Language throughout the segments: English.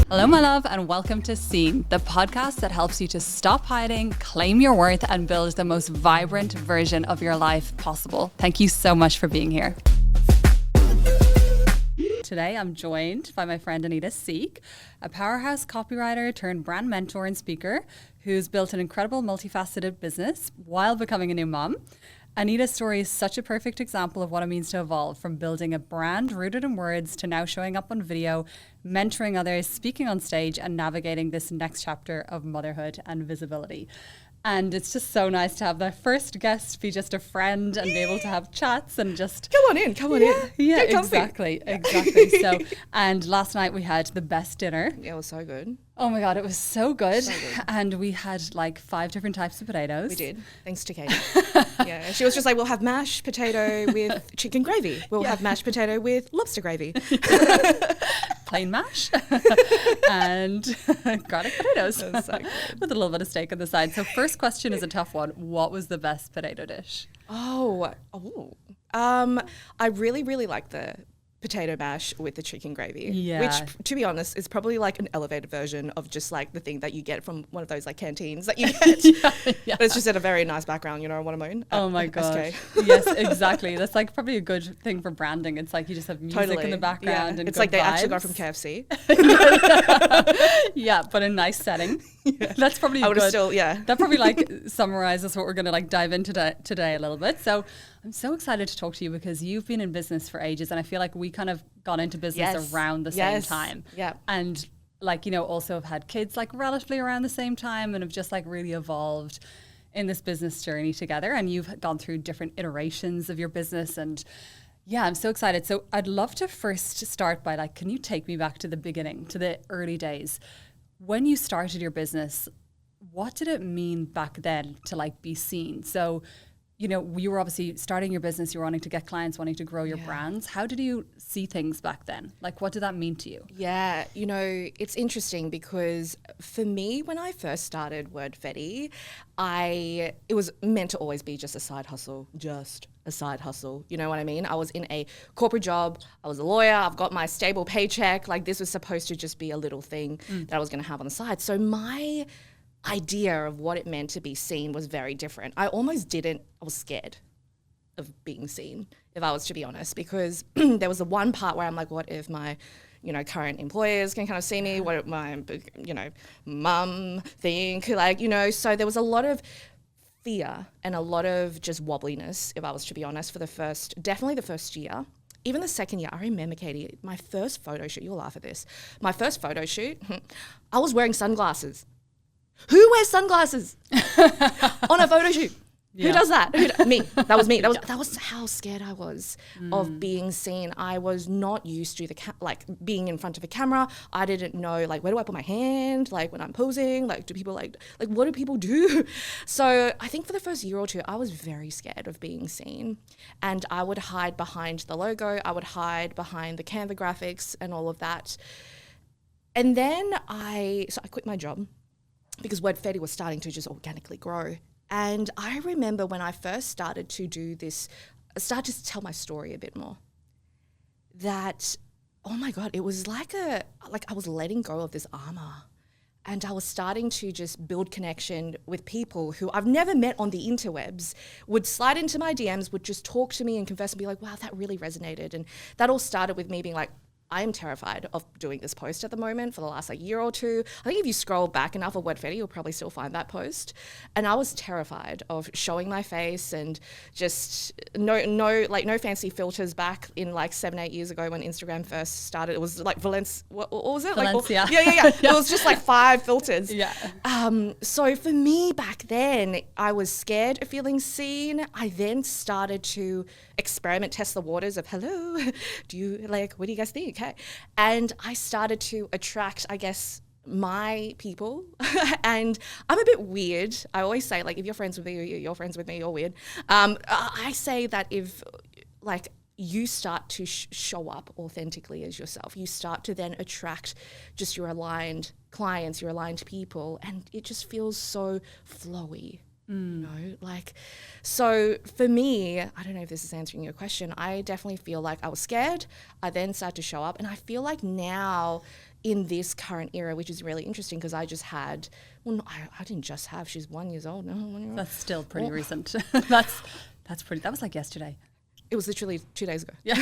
Hello, my love, and welcome to Seen, the podcast that helps you to stop hiding, claim your worth, and build the most vibrant version of your life possible. Thank you so much for being here. Today, I'm joined by my friend Anita Siek, a powerhouse copywriter turned brand mentor and speaker who's built an incredible multifaceted business while becoming a new mom. Anita's story is such a perfect example of what it means to evolve from building a brand rooted in words to now showing up on video, mentoring others, speaking on stage, and navigating this next chapter of motherhood and visibility. And it's just so nice to have the first guest be just a friend and be able to have chats and just... Come on in. Yeah, exactly. So, and last night we had the best dinner. Yeah, it was so good. Oh my God, it was so good. And we had like 5 different types of potatoes. We did, thanks to Kady. Yeah, she was just like, we'll have mashed potato with chicken gravy. We'll have mashed potato with lobster gravy. Plain mash and garlic potatoes So with a little bit of steak on the side. So first question is a tough one. What was the best potato dish? I really, really like the potato mash with the chicken gravy, which, to be honest, is probably like an elevated version of just like the thing that you get from one of those like canteens that you get. But it's just at a very nice background, you know what I mean? Oh my God. Yes, exactly. That's like probably a good thing for branding. It's like you just have music in the background. And it's like they vibes. actually got from KFC. Yeah, but a nice setting. Yeah. That's probably that probably like summarizes what we're going to like dive into today a little bit. So I'm so excited to talk to you because you've been in business for ages, and I feel like we kind of got into business around the same time. Yeah. And like, you know, also have had kids like relatively around the same time and have just like really evolved in this business journey together. And you've gone through different iterations of your business, and yeah, I'm so excited. So I'd love to first start by like, can you take me back to the beginning, to the early days? When you started your business, what did it mean back then to like be seen? So, you know, you were obviously starting your business, you were wanting to get clients, wanting to grow your brands. How did you see things back then? Like, what did that mean to you? Yeah, you know, it's interesting because for me, when I first started Wordfetti, it was meant to always be just a side hustle, you know what I mean? I was in a corporate job, I was a lawyer, I've got my stable paycheck, like this was supposed to just be a little thing that I was going to have on the side. So my idea of what it meant to be seen was very different. I was scared of being seen, if I was to be honest, because there was the one part where I'm like, what if my, you know, current employers can kind of see me? What if my, you know, mum think, like, you know, so there was a lot of fear and a lot of just wobbliness, if I was to be honest, for definitely the first year. Even the second year, I remember, Kady, my first photo shoot, you'll laugh at this, my first photo shoot, I was wearing sunglasses. Who wears sunglasses on a photo shoot? Yeah. Who does that? Me. That was me. That was how scared I was of being seen. I was not used to being in front of a camera. I didn't know like where do I put my hand? Like when I'm posing, like do people like what do people do? So I think for the first year or two, I was very scared of being seen, and I would hide behind the logo. I would hide behind the Canva graphics and all of that. And then I quit my job, because Wordfetti was starting to just organically grow. And I remember when I first started to do this, started to tell my story a bit more, that, oh my God, it was like I was letting go of this armor. And I was starting to just build connection with people who I've never met on the interwebs, would slide into my DMs, would just talk to me and confess and be like, wow, that really resonated. And that all started with me being like, I am terrified of doing this post at the moment for the last like year or two. I think if you scroll back enough of Wordfetti, you'll probably still find that post. And I was terrified of showing my face and just no fancy filters back in like 7-8 years ago when Instagram first started. It was like what was it? Valencia. Like, yeah. It was just like 5 filters. Yeah. So for me back then, I was scared of feeling seen. I then started to test the waters of, hello, what do you guys think? Okay. And I started to attract, I guess, my people. And I'm a bit weird. I always say, like, if you're friends with me, you're friends with me, you're weird. I say that if, like, you start to show up authentically as yourself, you start to then attract just your aligned clients, your aligned people, and it just feels so flowy. You know, like, so for me, I don't know if this is answering your question. I definitely feel like I was scared. I then started to show up, and I feel like now in this current era, which is really interesting because I just had, well, no, I didn't just have, she's 1 year old. No, 1 year old. That's still pretty recent. That's pretty, that was like yesterday. It was literally 2 days ago. Yeah.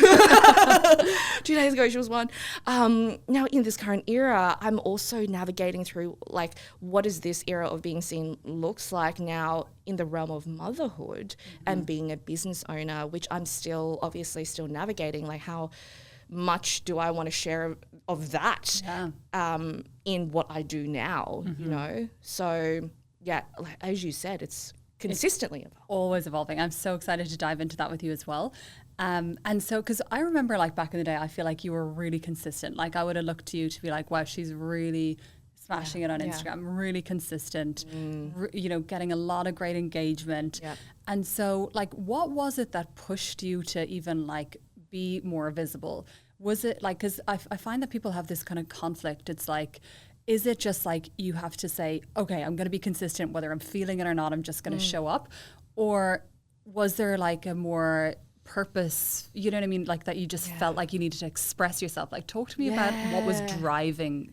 2 days ago, she was 1. Now, in this current era, I'm also navigating through, like, what is this era of being seen looks like now in the realm of motherhood and being a business owner, which I'm still, obviously, still navigating. Like, how much do I want to share of that in what I do now, you know? So, yeah, like, as you said, it's consistently evolving. Always evolving. I'm so excited to dive into that with you as well. And so, because I remember like back in the day, I feel like you were really consistent. Like I would have looked to you to be like, wow, she's really smashing it on Instagram, really consistent, you know, getting a lot of great engagement. And so like, what was it that pushed you to even like be more visible? Was it like, because I find that people have this kind of conflict. It's like, is it just like you have to say, okay, I'm going to be consistent, whether I'm feeling it or not, I'm just going to show up? Or was there like a more purpose, you know what I mean? Like that you just felt like you needed to express yourself. Like talk to me about what was driving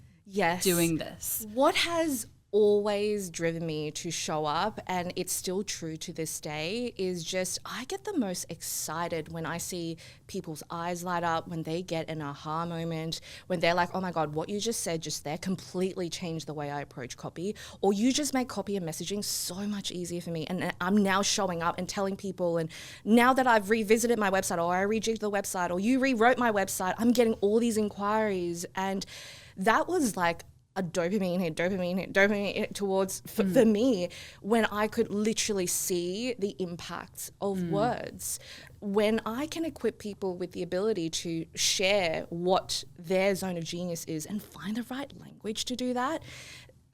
doing this. What has always driven me to show up, and it's still true to this day, is just I get the most excited when I see people's eyes light up, when they get an aha moment, when they're like, oh my God, what you just said just there completely changed the way I approach copy, or you just make copy and messaging so much easier for me. And I'm now showing up and telling people, and now that I've revisited my website, or I rejigged the website, or you rewrote my website, I'm getting all these inquiries. And that was like a dopamine hit towards, for me, when I could literally see the impact of words. When I can equip people with the ability to share what their zone of genius is and find the right language to do that,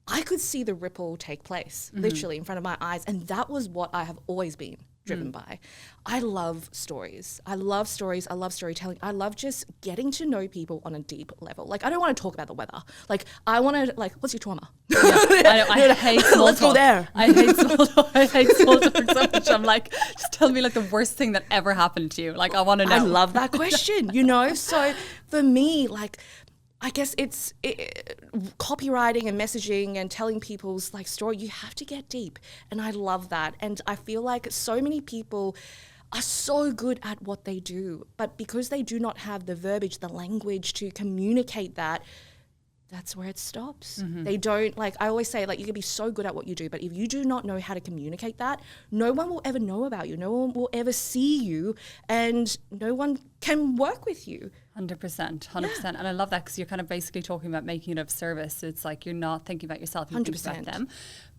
I could see the ripple take place literally in front of my eyes. And that was what I have always been driven by. I love stories. I love stories. I love storytelling. I love just getting to know people on a deep level. Like, I don't want to talk about the weather. Like, I want to, like, what's your trauma? I hate small talk. Let's go there. I hate small talk. I hate small talk so much. I'm like, just tell me like the worst thing that ever happened to you. Like, I want to know. I love that question, you know? So for me, like, I guess it's copywriting and messaging and telling people's like story. You have to get deep, and I love that. And I feel like so many people are so good at what they do, but because they do not have the verbiage, the language to communicate that, that's where it stops. They don't, like I always say, like you can be so good at what you do, but if you do not know how to communicate that, no one will ever know about you. No one will ever see you, and no one can work with you. 100%. And I love that because you're kind of basically talking about making it of service. It's like you're not thinking about yourself, you 100%. think about them.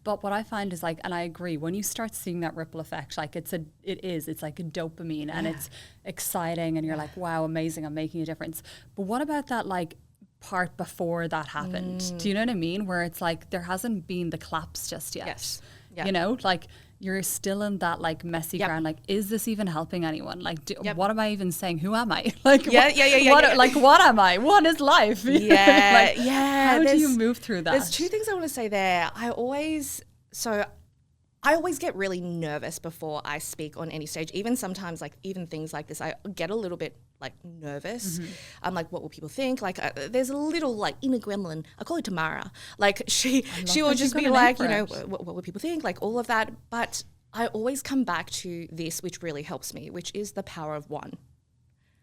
But what I find is like, and I agree, when you start seeing that ripple effect, like it's like a dopamine and it's exciting and you're like, wow, amazing, I'm making a difference. But what about that like part before that happened? Do you know what I mean? Where it's like there hasn't been the claps just yet. Yes. You know, like you're still in that like messy ground. Like, is this even helping anyone? Like, what am I even saying? Who am I? Like, like, what am I? What is life? Yeah, like, how do you move through that? There's two things I want to say there. I always get really nervous before I speak on any stage. Even sometimes, like even things like this, I get a little bit like nervous. I'm like, what will people think? Like, there's a little like inner gremlin. I call her Tamara. Like she will just be like, you know, what will people think? Like all of that. But I always come back to this, which really helps me, which is the power of one.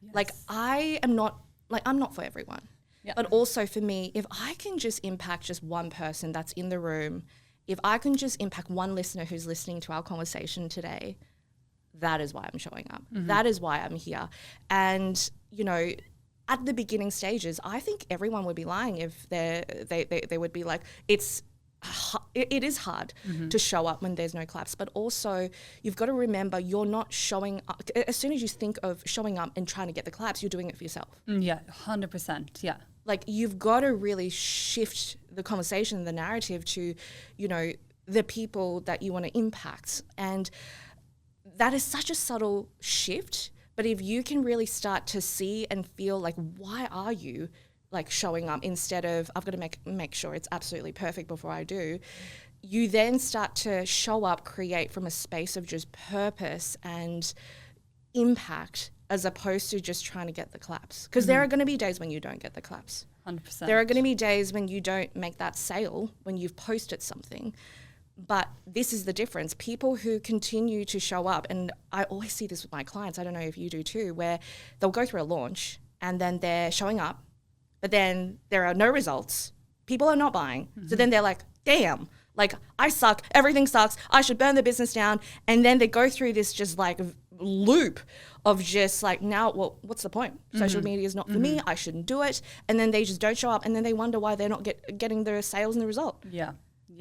Yes. Like I'm not for everyone. Yep. But also for me, if I can just impact just one person that's in the room, if I can just impact one listener who's listening to our conversation today, that is why I'm showing up. That is why I'm here. And, you know, at the beginning stages, I think everyone would be lying if they would be like, it is hard to show up when there's no claps. But also, you've got to remember you're not showing up. As soon as you think of showing up and trying to get the claps, you're doing it for yourself. Yeah, 100%. Yeah. Like, you've got to really shift the conversation, the narrative to, you know, the people that you want to impact. And that is such a subtle shift. But if you can really start to see and feel like, why are you like showing up instead of I've got to make sure it's absolutely perfect before I do, you then start to show up, create from a space of just purpose and impact, as opposed to just trying to get the claps. Because there are going to be days when you don't get the claps. 100%. There are going to be days when you don't make that sale, when you've posted something. But this is the difference. People who continue to show up, and I always see this with my clients, I don't know if you do too, where they'll go through a launch and then they're showing up, but then there are no results. People are not buying. So then they're like, damn, like I suck, everything sucks, I should burn the business down. And then they go through this just like loop of just like, now, well, what's the point? Social media is not for me, I shouldn't do it. And then they just don't show up, and then they wonder why they're not getting the sales and the result. Yeah.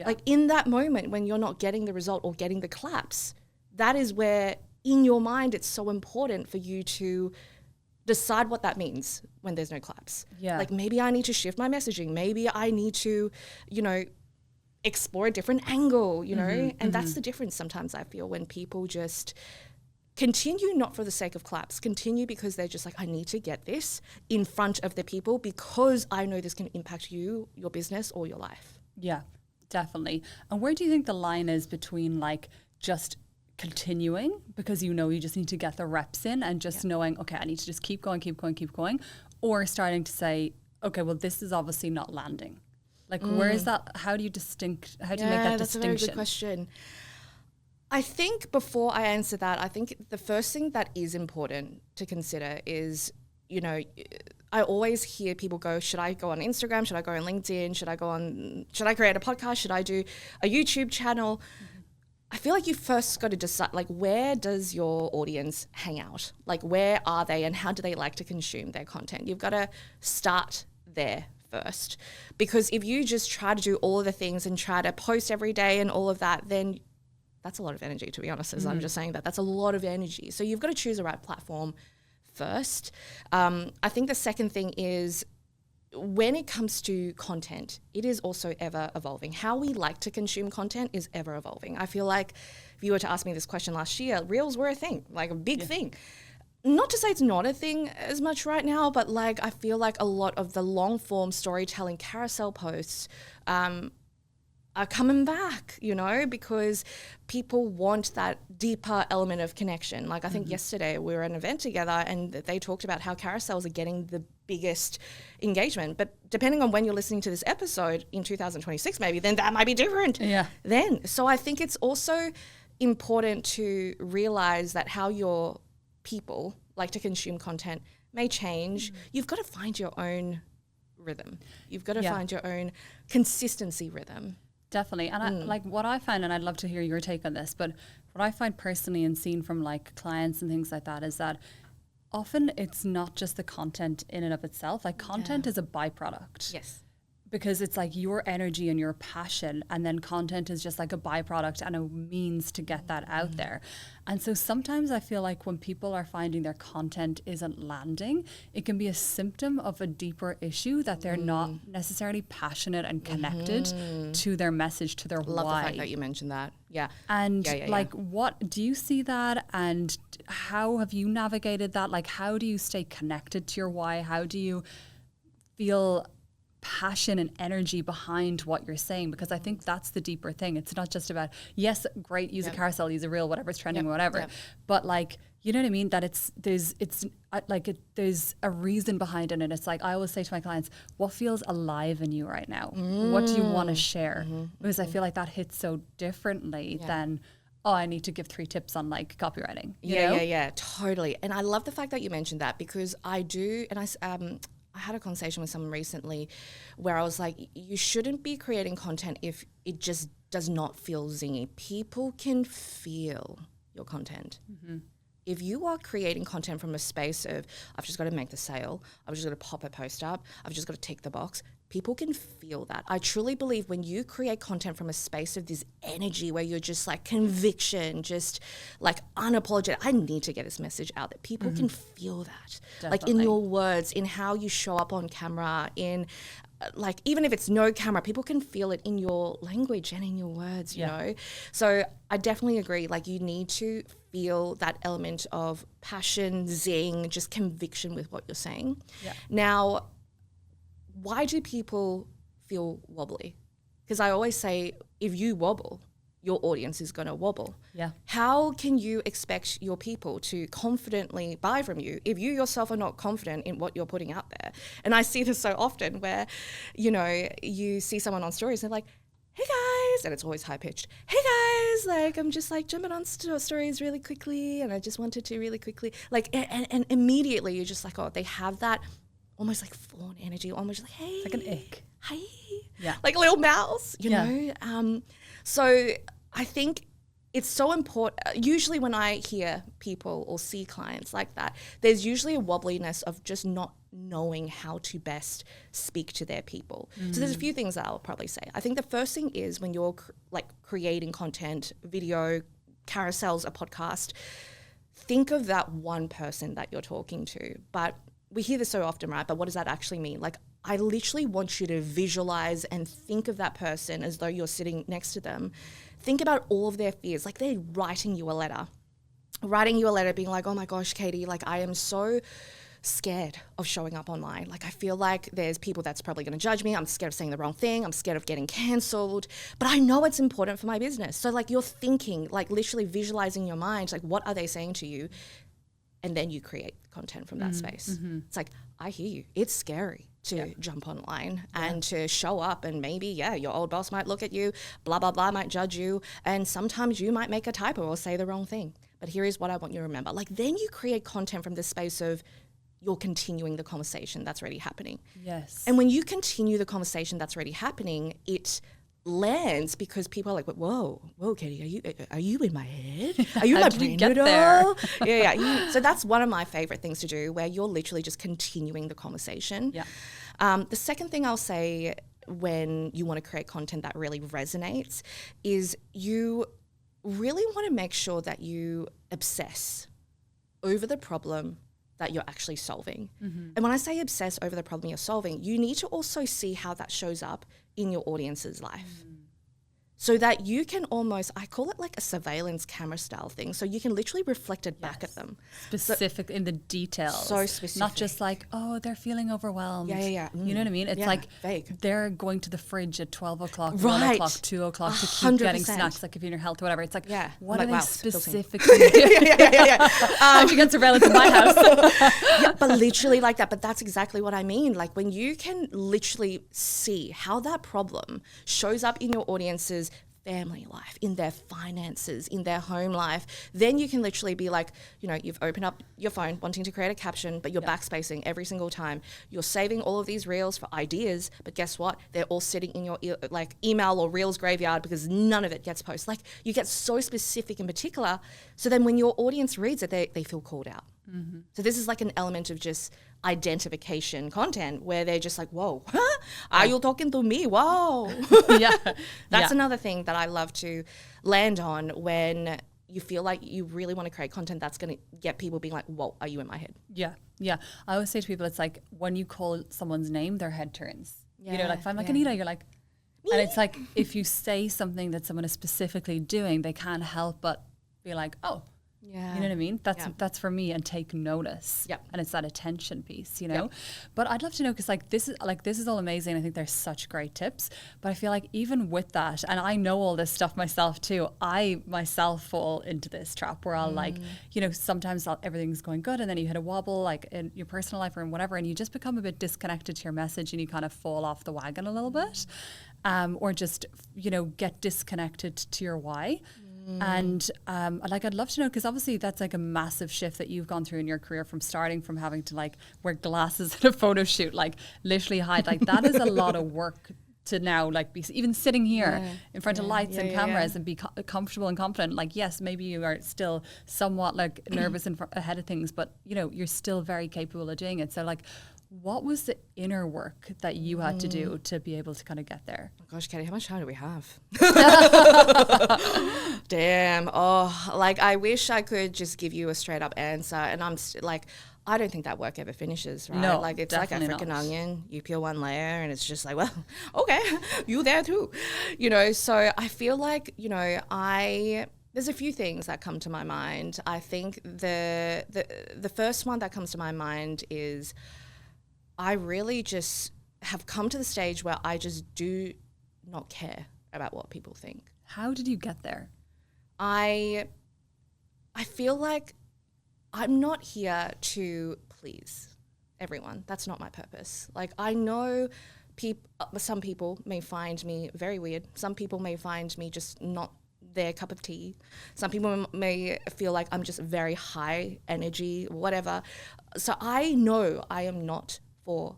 Like in that moment when you're not getting the result or getting the claps, that is where in your mind it's so important for you to decide what that means when there's no claps. Yeah. Like maybe I need to shift my messaging. Maybe I need to, explore a different angle, and that's the difference sometimes I feel when people just continue not for the sake of claps, continue because they're just like, I need to get this in front of the people because I know this can impact you, your business, or your life. Yeah, definitely. And where do you think the line is between like just continuing because you just need to get the reps in and just knowing, okay, I need to just keep going, or starting to say, okay, well, this is obviously not landing. Like, where is that? How do you make that distinction? That's a very good question. I think before I answer that, I think the first thing that is important to consider is, I always hear people go, should I go on Instagram? Should I go on LinkedIn? Should I create a podcast? Should I do a YouTube channel? I feel like you first got to decide, like, where does your audience hang out? Like, where are they and how do they like to consume their content? You've got to start there first. Because if you just try to do all of the things and try to post every day and all of that, then that's a lot of energy, to be honest, as I'm just saying that. That's a lot of energy. So you've got to choose the right platform first. I think the second thing is when it comes to content, it is also ever evolving. How we like to consume content is ever evolving. I feel like if you were to ask me this question last year, reels were a thing, like a big thing. Not to say it's not a thing as much right now, but like I feel like a lot of the long form storytelling carousel posts are coming back, because people want that deeper element of connection. Like I think yesterday we were at an event together and they talked about how carousels are getting the biggest engagement. But depending on when you're listening to this episode in 2026, maybe, then that might be different. Yeah. Then. So I think it's also important to realize that how your people like to consume content may change. You've got to find your own rhythm. You've got to find your own consistency rhythm. Definitely. And I, like what I find, and I'd love to hear your take on this, but what I find personally and seen from like clients and things like that is that often it's not just the content in and of itself. Like content is a byproduct. Yes. Because it's like your energy and your passion, and then content is just like a byproduct and a means to get that out there. And so sometimes I feel like when people are finding their content isn't landing, it can be a symptom of a deeper issue that they're not necessarily passionate and connected to their message, to their why. Love the fact that you mentioned that. Yeah. And what do you see that, and how have you navigated that? Like, how do you stay connected to your why? How do you feel passion and energy behind what you're saying? Because I think that's the deeper thing. It's not just about, yes, great, use a carousel, use a reel, whatever's trending, whatever. But like, you know what I mean? That there's a reason behind it. And it's like, I always say to my clients, what feels alive in you right now? What do you want to share? Because I feel like that hits so differently than, I need to give 3 tips on like copywriting. You know? Yeah, totally. And I love the fact that you mentioned that, because I do, and I had a conversation with someone recently where I was like, you shouldn't be creating content if it just does not feel zingy. People can feel your content. If you are creating content from a space of, I've just got to make the sale, I've just got to pop a post up, I've just got to tick the box, people can feel that. I truly believe when you create content from a space of this energy where you're just like conviction, just like unapologetic, I need to get this message out, that people can feel that. Definitely. Like in your words, in how you show up on camera, in like, even if it's no camera, people can feel it in your language and in your words, you know? So I definitely agree. Like you need to feel that element of passion, zing, just conviction with what you're saying. Now, why do people feel wobbly? Because I always say, if you wobble, your audience is going to wobble. Yeah. How can you expect your people to confidently buy from you if you yourself are not confident in what you're putting out there? And I see this so often where, you know, you see someone on stories and they're like, hey guys, and it's always high pitched. Hey guys, like I'm just like jumping on stories really quickly, and I just wanted to really quickly, like, and immediately you're just like, oh, they have that almost like fawn energy, almost like, hey, It's like an ick. Hey, Yeah. like a little mouse, you know. So I think it's so important. Usually when I hear people or see clients like that, there's usually a wobbliness of just not knowing how to best speak to their people. So there's a few things that I'll probably say. I think the first thing is when you're creating content, video, carousels, a podcast, think of that one person that you're talking to. But we hear this so often, right? But what does that actually mean? Like, I literally want you to visualize and think of that person as though you're sitting next to them. Think about all of their fears, like they're writing you a letter being like, oh my gosh, Kady, like I am so scared of showing up online. Like I feel like there's people that's probably going to judge me. I'm scared of saying the wrong thing. I'm scared of getting cancelled, but I know it's important for my business. So like you're thinking, like literally visualizing in your mind, like what are they saying to you? And then you create content from that space. It's like, I hear you. It's scary to jump online and to show up, and maybe, your old boss might look at you, blah, blah, blah, might judge you. And sometimes you might make a typo or say the wrong thing. But here is what I want you to remember. Like then you create content from this space of you're continuing the conversation that's already happening. Yes. And when you continue the conversation that's already happening, it lands because people are like, whoa, Kady, are you in my head? Are you in my brain at all? Yeah. So that's one of my favorite things to do, where you're literally just continuing the conversation. Yeah. The second thing I'll say when you want to create content that really resonates is you really want to make sure that you obsess over the problem that you're actually solving. And when I say obsess over the problem you're solving, you need to also see how that shows up in your audience's life. So that you can almost, I call it like a surveillance camera style thing. So you can literally reflect it back at them. Specific in the details. So specific. Not just like, oh, they're feeling overwhelmed. Yeah. You know what I mean? It's like vague. They're going to the fridge at 12 o'clock, 1 Right. o'clock, 2 o'clock to keep 100%. getting snacks, like if you're in your health or whatever. It's like, what I'm are like, they wow, filthy. specifically doing? How'd you get surveillance in my house? But literally like that. But that's exactly what I mean. Like when you can literally see how that problem shows up in your audience's family life, in their finances, in their home life, then you can literally be like, you know, you've opened up your phone wanting to create a caption, but you're backspacing every single time. You're saving all of these reels for ideas, but guess what? They're all sitting in your email or reels graveyard because none of it gets posted. Like you get so specific in particular. So then when your audience reads it, they feel called out. So this is like an element of just identification content where they're just like, whoa, are you talking to me? Whoa. That's another thing that I love to land on when you feel like you really want to create content that's going to get people being like, whoa, are you in my head? Yeah. I always say to people, it's like when you call someone's name, their head turns. You know, like if I'm like Anita, you're like, and it's like if you say something that someone is specifically doing, they can't help but be like, oh, you know what I mean? That's for me, and take notice. And it's that attention piece, you know? But I'd love to know, because this is all amazing. I think there's such great tips, but I feel like even with that, and I know all this stuff myself too, I myself fall into this trap where I'll like, you know, sometimes everything's going good and then you hit a wobble like in your personal life or in whatever, and you just become a bit disconnected to your message and you kind of fall off the wagon a little bit. Or just, you know, get disconnected to your why. And I'd love to know, because obviously that's like a massive shift that you've gone through in your career, from starting from having to like wear glasses at a photo shoot, like literally hide, like that is a lot of work to now like be even sitting here in front of lights and cameras and be comfortable and confident. Like, yes, maybe you are still somewhat like nervous and ahead of things, but you know, you're still very capable of doing it. So like, what was the inner work that you had to do to be able to kind of get there? Oh gosh, Kady, how much time do we have? Damn. Oh, like I wish I could just give you a straight up answer. And I'm like, I don't think that work ever finishes, right? No, like it's like a freaking onion. You peel one layer and it's just like, well, okay, you there too. You know, so I feel like, you know, there's a few things that come to my mind. I think the first one that comes to my mind is I really just have come to the stage where I just do not care about what people think. How did you get there? I feel like I'm not here to please everyone. That's not my purpose. Like, I know some people may find me very weird. Some people may find me just not their cup of tea. Some people may feel like I'm just very high energy, whatever. So I know I am not for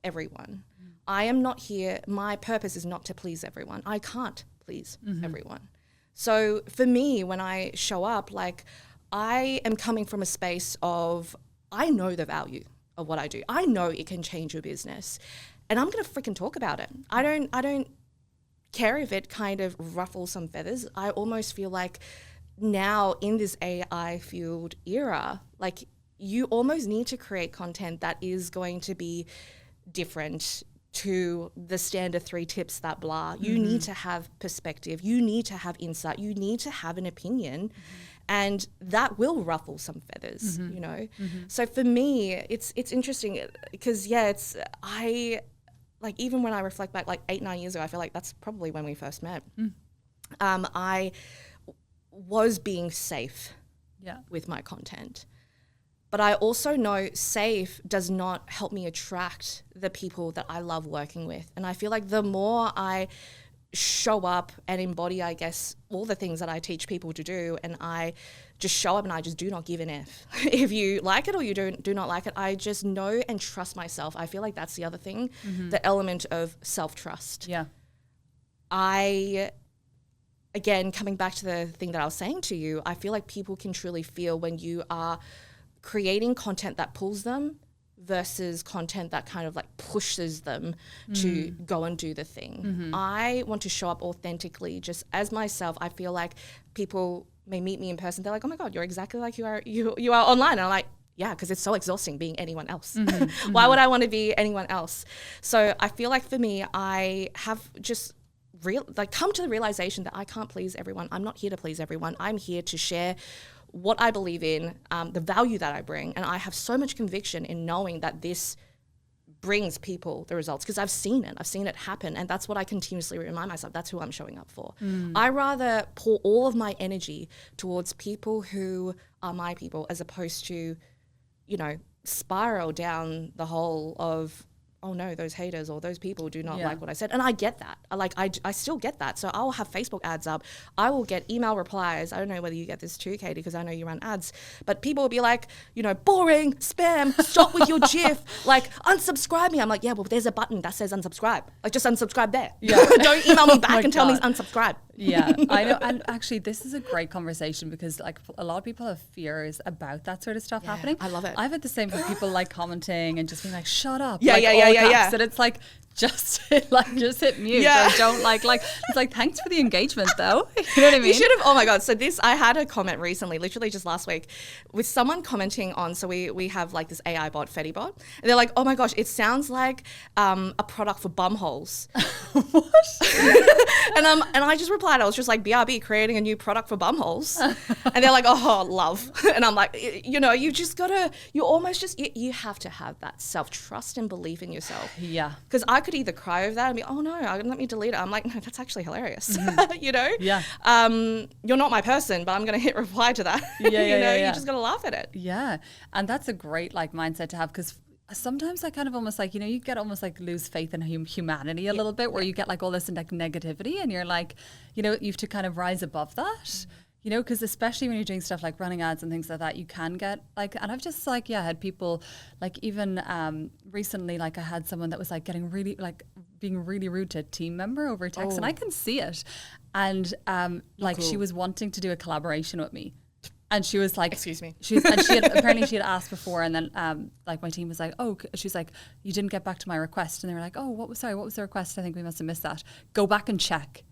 everyone. I am not here. My purpose is not to please everyone. I can't please everyone. So for me, when I show up, like, I am coming from a space of, I know the value of what I do. I know it can change your business, and I'm going to freaking talk about it. I don't care if it kind of ruffles some feathers. I almost feel like now in this AI fueled era, like, you almost need to create content that is going to be different to the standard 3 tips that blah. You need to have perspective. You need to have insight. You need to have an opinion. And that will ruffle some feathers, you know? So for me, it's interesting because, like, even when I reflect back, like 8-9 years ago, I feel like that's probably when we first met. I was being safe with my content. But I also know safe does not help me attract the people that I love working with. And I feel like the more I show up and embody, I guess, all the things that I teach people to do, and I just show up and I just do not give an F. If you like it or you do not like it, I just know and trust myself. I feel like that's the other thing, the element of self-trust. Yeah. Again, coming back to the thing that I was saying to you, I feel like people can truly feel when you are creating content that pulls them versus content that kind of like pushes them to go and do the thing. I want to show up authentically just as myself. I feel like people may meet me in person. They're like, oh my God, you're exactly like you are online. And I'm like, yeah, because it's so exhausting being anyone else. Why would I want to be anyone else? So I feel like for me, I have just come to the realization that I can't please everyone. I'm not here to please everyone. I'm here to share what I believe in, the value that I bring. And I have so much conviction in knowing that this brings people the results because I've seen it happen. And that's what I continuously remind myself. That's who I'm showing up for. I rather pour all of my energy towards people who are my people as opposed to, you know, spiral down the hole of, oh no, those haters or those people do not like what I said. And I get that. I still get that. So I'll have Facebook ads up. I will get email replies. I don't know whether you get this too, Kady, because I know you run ads. But people will be like, you know, boring, spam, stop with your GIF, like unsubscribe me. I'm like, yeah, well, there's a button that says unsubscribe. Like, just unsubscribe there. Yeah. Don't email me back and tell me unsubscribe. Yeah, I know. And actually, this is a great conversation because, like, a lot of people have fears about that sort of stuff happening. I love it. I've had the same with people like commenting and just being like, shut up. Yeah. And it's like, just hit mute. Yeah. So don't like, it's like, thanks for the engagement though. You know what I mean? You should have, oh my God. So I had a comment recently, literally just last week, with someone commenting on, so we have like this AI bot, Wordfetti bot. And they're like, oh my gosh, it sounds like a product for bum holes. What? And I just replied, I was just like, BRB creating a new product for bum holes. And they're like, oh, love. And I'm like, you know, you just gotta, you have to have that self-trust and belief in yourself. Yeah. Because I could either cry over that and be, oh no, let me delete it. I'm like, no, that's actually hilarious. You know? Yeah. You're not my person, but I'm going to hit reply to that. You just got to laugh at it. Yeah. And that's a great like mindset to have because sometimes I kind of almost like, you know, you get almost like lose faith in humanity a little bit where you get like all this like negativity and you're like, you know, you have to kind of rise above that. You know, because especially when you're doing stuff like running ads and things like that, you can get like, and I've just like, had people like even recently, like I had someone that was like getting really like being really rude to a team member over text and I can see it. And like she was wanting to do a collaboration with me. And she was like, excuse me. Apparently she had asked before and then like my team was like, oh, she's like, you didn't get back to my request. And they were like, oh, what was the request? I think we must have missed that. Go back and check.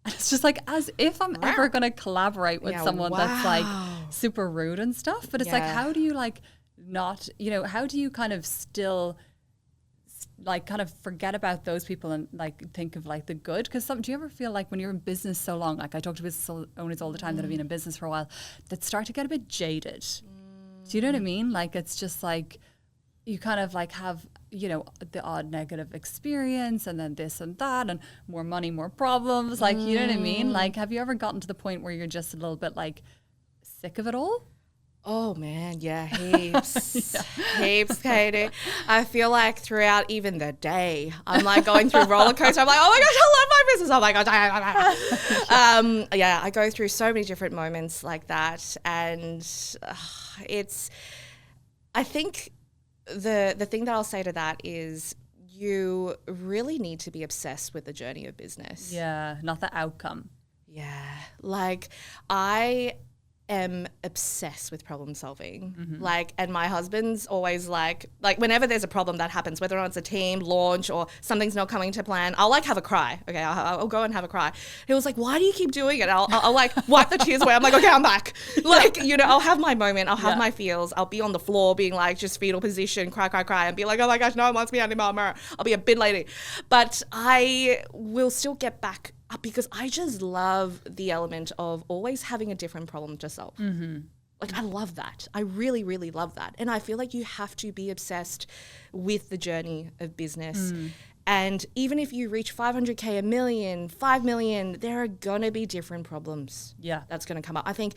And it's just like as if I'm ever going to collaborate with someone that's like super rude and stuff. But it's like, how do you like not, you know, how do you kind of still like kind of forget about those people and like think of like the good? Because do you ever feel like when you're in business so long, like I talk to business owners all the time that have been in business for a while, that start to get a bit jaded. Do you know what I mean? Like it's just like you kind of like have you know, the odd negative experience and then this and that and more money, more problems. Like, you know what I mean? Like, have you ever gotten to the point where you're just a little bit like sick of it all? Oh man, yeah, heaps, heaps, Kady. I feel like throughout even the day, I'm like going through roller coaster. I'm like, oh my gosh, I love my business. Oh my gosh, yeah, I go through so many different moments like that, and I think the thing that I'll say to that is you really need to be obsessed with the journey of business. Yeah, not the outcome. Yeah, like I am obsessed with problem solving. Like, and my husband's always like whenever there's a problem that happens, whether or not it's a team launch or something's not coming to plan, I'll like have a cry. Okay, I'll go and have a cry. He was like, why do you keep doing it? I'll like wipe the tears away. I'm like, okay, I'm back. Like, you know, I'll have my moment. I'll have my feels. I'll be on the floor being like just fetal position, cry, and be like, oh my gosh, no one wants me anymore. I'll be a bin lady. But I will still get back up because I just love the element of always having a different problem to solve. Like, I love that. I really, really love that. And I feel like you have to be obsessed with the journey of business. And even if you reach 500K, a million, 5 million, there are going to be different problems. Yeah. That's going to come up. I think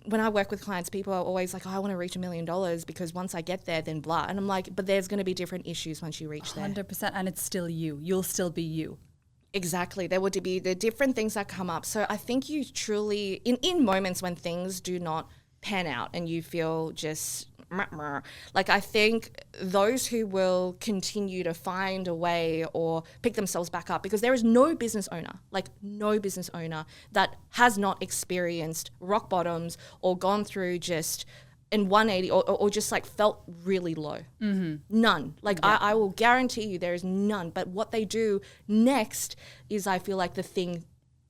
when I work with clients, people are always like, oh, I want to reach $1 million because once I get there, then blah. And I'm like, but there's going to be different issues once you reach there. 100%. And it's still you. You'll still be you. Exactly. There would be the different things that come up. So I think you truly, in moments when things do not pan out and you feel just, like, I think those who will continue to find a way or pick themselves back up, because there is no business owner that has not experienced rock bottoms or gone through just in 180 or just like felt really low. None. Like, I will guarantee you there is none. But what they do next is, I feel like, the thing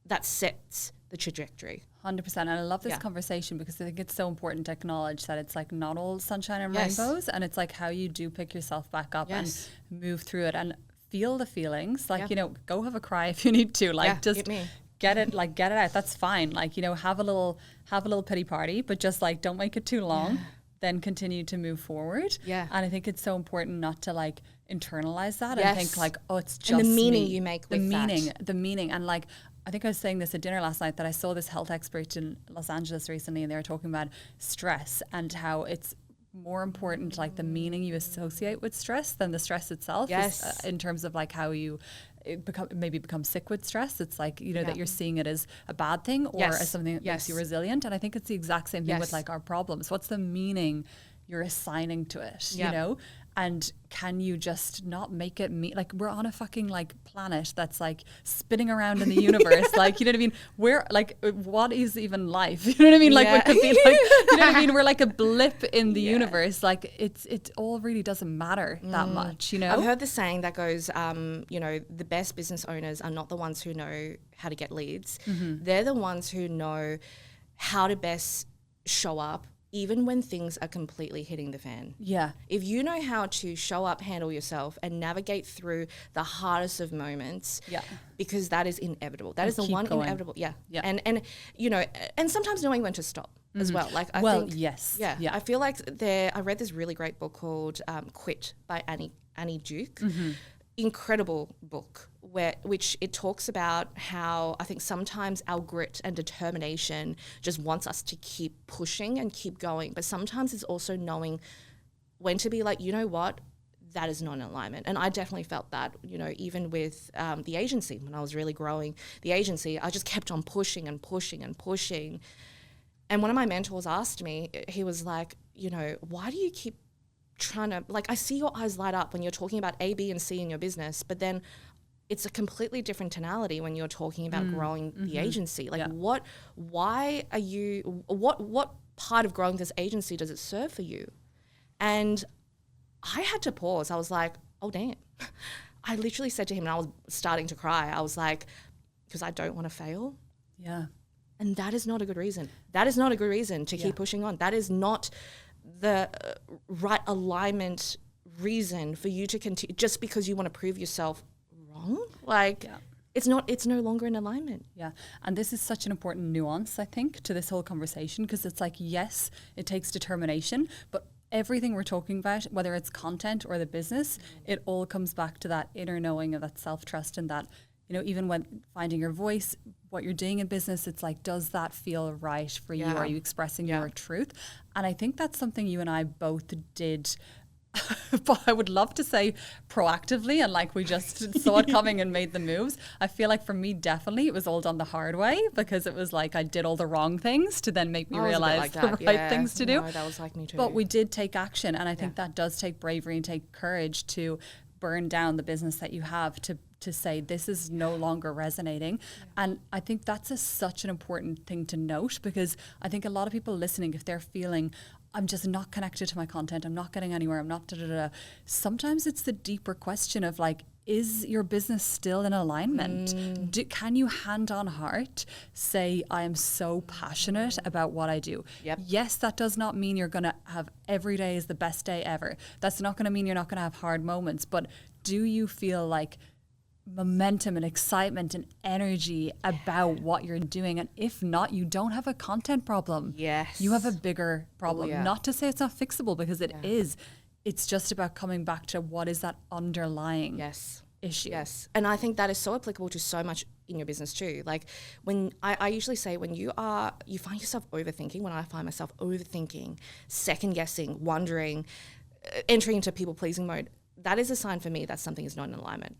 that sets the trajectory. 100%. And I love this conversation because I think it's so important to acknowledge that it's like not all sunshine and rainbows, and it's like how you do pick yourself back up and move through it and feel the feelings. Like, you know, go have a cry if you need to. Like, just get it out. That's fine. Like, you know, have a little pity party, but just like don't make it too long. Then continue to move forward. And I think it's so important not to like internalize that and think like, oh, it's just and the meaning me. You make with the meaning. And like, I think I was saying this at dinner last night that I saw this health expert in Los Angeles recently, and they were talking about stress and how it's more important, like the meaning you associate with stress than the stress itself. In terms of like how you become sick with stress. It's like, you know, that you're seeing it as a bad thing or as something that makes you resilient. And I think it's the exact same thing with like our problems. What's the meaning you're assigning to it, you know? And can you just not make it like we're on a fucking like planet that's like spinning around in the universe? Like, you know what I mean? We're like, what is even life? You know what I mean? Like, it could be like, you know what I mean? We're like a blip in the universe. Like, it all really doesn't matter that much, you know? I've heard the saying that goes, you know, the best business owners are not the ones who know how to get leads. They're the ones who know how to best show up even when things are completely hitting the fan. If you know how to show up, handle yourself, and navigate through the hardest of moments, because that is inevitable. That is the one going. Inevitable. And you know, and sometimes knowing when to stop as well. Like, I think, I feel like I read this really great book called Quit by Annie Duke. Incredible book which it talks about how I think sometimes our grit and determination just wants us to keep pushing and keep going, but sometimes it's also knowing when to be like, you know what, that is not in alignment. And I definitely felt that, you know, even with the agency, when I was really growing the agency, I just kept on pushing and pushing and pushing. And one of my mentors asked me, he was like, you know, why do you keep trying to, like, I see your eyes light up when you're talking about A, B, and C in your business, but then it's a completely different tonality when you're talking about growing the agency. Like, what part of growing this agency does it serve for you? And I had to pause. I was like, oh, damn. I literally said to him, and I was starting to cry, I was like, because I don't want to fail. And that is not a good reason. That is not a good reason to keep pushing on. That is not the right alignment reason for you to continue just because you want to prove yourself wrong. Like, it's no longer in alignment. And this is such an important nuance, I think, to this whole conversation, because it's like, yes, it takes determination, but everything we're talking about, whether it's content or the business, it all comes back to that inner knowing of that self-trust, and that, you know, even when finding your voice, what you're doing in business, it's like, does that feel right for you? Are you expressing your truth? And I think that's something you and I both did, but I would love to say proactively, and like we just saw it coming and made the moves. I feel like for me, definitely, it was all done the hard way, because it was like I did all the wrong things to then make me realize like the right things to do. No, that was like me too. But we did take action, and I think that does take bravery and take courage to burn down the business that you have, to say this is no longer resonating. And I think that's such an important thing to note, because I think a lot of people listening, if they're feeling, I'm just not connected to my content, I'm not getting anywhere, I'm not da-da-da. Sometimes it's the deeper question of like, is your business still in alignment? Can you hand on heart say, I am so passionate about what I do? Yes, that does not mean you're going to have every day is the best day ever. That's not going to mean you're not going to have hard moments. But do you feel like momentum and excitement and energy about what you're doing? And if not, you don't have a content problem. Yes. You have a bigger problem. Not to say it's not fixable, because it is. It's just about coming back to what is that underlying issue. Yes. And I think that is so applicable to so much in your business too. Like when I usually say, when you find yourself overthinking, when I find myself overthinking, second guessing, wondering, entering into people pleasing mode, that is a sign for me that something is not in alignment.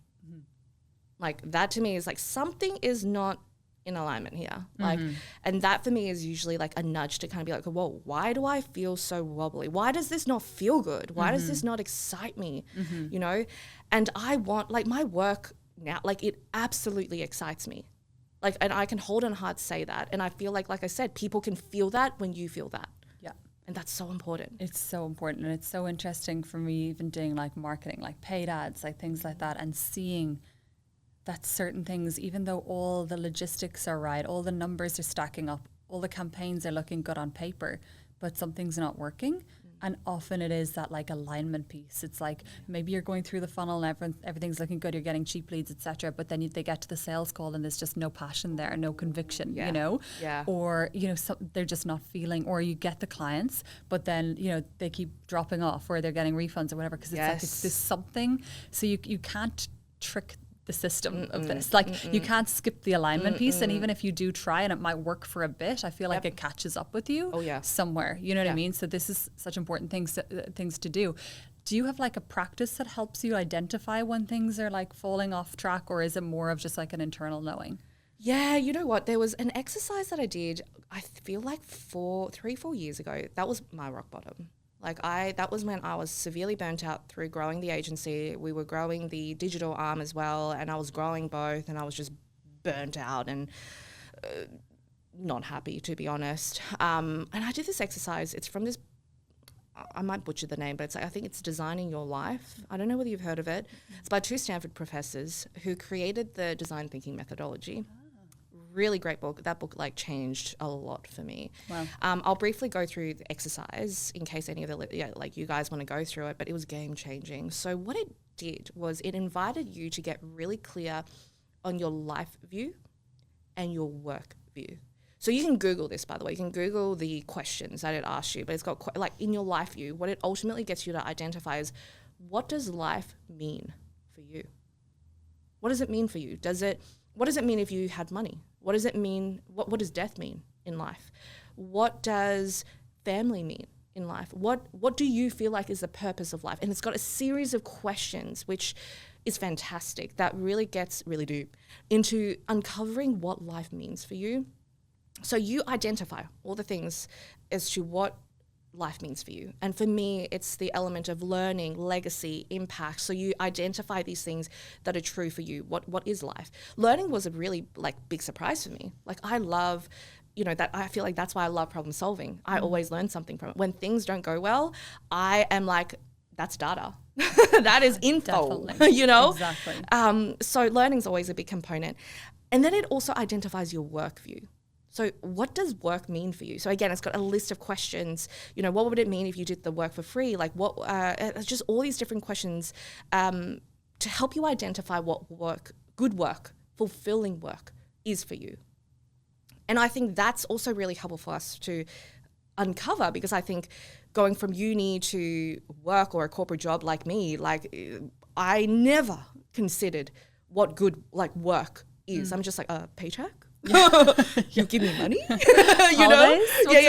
Like that to me is like something is not in alignment here. Like, and that for me is usually like a nudge to kind of be like, whoa, why do I feel so wobbly? Why does this not feel good? Why does this not excite me? You know? And I want, like, my work now, like, it absolutely excites me. Like, and I can hold on heart say that. And I feel like I said, people can feel that when you feel that. Yeah. And that's so important. It's so important. And it's so interesting for me, even doing like marketing, like paid ads, like things like that, and seeing that certain things, even though all the logistics are right, all the numbers are stacking up, all the campaigns are looking good on paper, but something's not working. And often it is that like alignment piece. It's like maybe you're going through the funnel and everything's looking good, you're getting cheap leads, etc. But then they get to the sales call and there's just no passion there, no conviction, you know? Or, you know, they're just not feeling, or you get the clients, but then, you know, they keep dropping off, or they're getting refunds or whatever, because it's like it's this something. So you can't trick the system of this. Like you can't skip the alignment piece. And even if you do try and it might work for a bit, I feel like it catches up with you somewhere. You know what I mean? So this is such important things to do. Do you have like a practice that helps you identify when things are like falling off track, or is it more of just like an internal knowing? Yeah, you know what? There was an exercise that I did, I feel like 3-4 years ago. That was my rock bottom. Like that was when I was severely burnt out through growing the agency. We were growing the digital arm as well, and I was growing both, and I was just burnt out and not happy, to be honest. And I did this exercise. It's from this, I might butcher the name, but it's like, I think it's Designing Your Life. I don't know whether you've heard of it. It's by 2 Stanford professors who created the design thinking methodology. Really great book. That book like changed a lot for me. Wow. I'll briefly go through the exercise in case any of the like you guys want to go through it, but it was game changing. So what it did was it invited you to get really clear on your life view and your work view. So you can Google this, by the way. You can Google the questions that it asks you, but it's got like in your life view, what it ultimately gets you to identify is, what does life mean for you? What does it mean for you? What does it mean if you had money? What does it mean? What does death mean in life? What does family mean in life? What do you feel like is the purpose of life? And it's got a series of questions, which is fantastic. That really gets really deep into uncovering what life means for you. So you identify all the things as to what life means for you. And for me, it's the element of learning, legacy, impact. So you identify these things that are true for you. What is life? Learning was a really like big surprise for me. Like I love, you know, that I feel like that's why I love problem solving. I always learn something from it. When things don't go well, I am like, that's data. That is info, you know? Exactly. So learning's always a big component. And then it also identifies your work view. So what does work mean for you? So again, it's got a list of questions. You know, what would it mean if you did the work for free? Like it's just all these different questions to help you identify what work, good work, fulfilling work is for you. And I think that's also really helpful for us to uncover, because I think going from uni to work or a corporate job like me, like I never considered what good like work is. I'm just like a paycheck. You give me money,